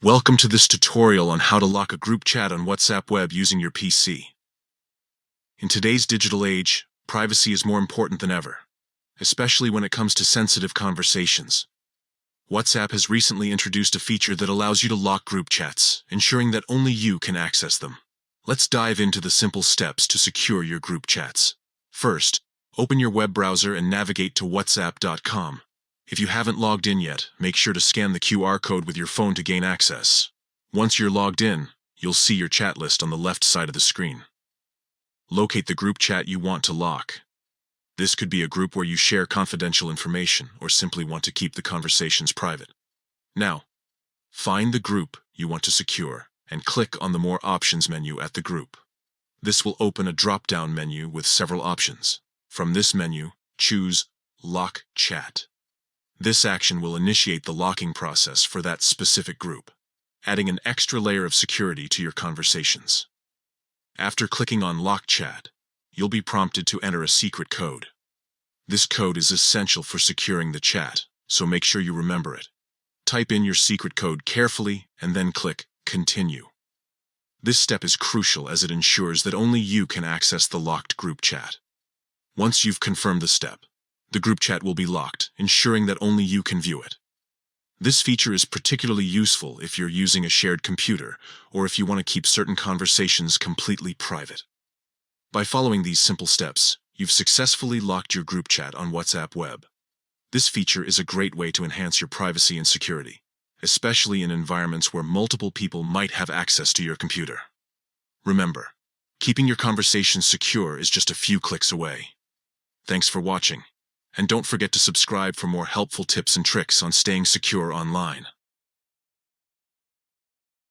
Welcome to this tutorial on how to lock a group chat on WhatsApp web using your PC. In today's digital age, privacy is more important than ever, especially when it comes to sensitive conversations. WhatsApp has recently introduced a feature that allows you to lock group chats, ensuring that only you can access them. Let's dive into the simple steps to secure your group chats. First, open your web browser and navigate to whatsapp.com. If you haven't logged in yet, make sure to scan the QR code with your phone to gain access. Once you're logged in, you'll see your chat list on the left side of the screen. Locate the group chat you want to lock. This could be a group where you share confidential information or simply want to keep the conversations private. Now, find the group you want to secure and click on the More Options menu at the group. This will open a drop-down menu with several options. From this menu, choose Lock Chat. This action will initiate the locking process for that specific group, adding an extra layer of security to your conversations. After clicking on Lock Chat, you'll be prompted to enter a secret code. This code is essential for securing the chat, so make sure you remember it. Type in your secret code carefully and then click Continue. This step is crucial as it ensures that only you can access the locked group chat. Once you've confirmed the step, the group chat will be locked, ensuring that only you can view it. This feature is particularly useful if you're using a shared computer or if you want to keep certain conversations completely private. By following these simple steps, you've successfully locked your group chat on WhatsApp web. This feature is a great way to enhance your privacy and security, especially in environments where multiple people might have access to your computer. Remember, keeping your conversations secure is just a few clicks away. Thanks for watching. And don't forget to subscribe for more helpful tips and tricks on staying secure online.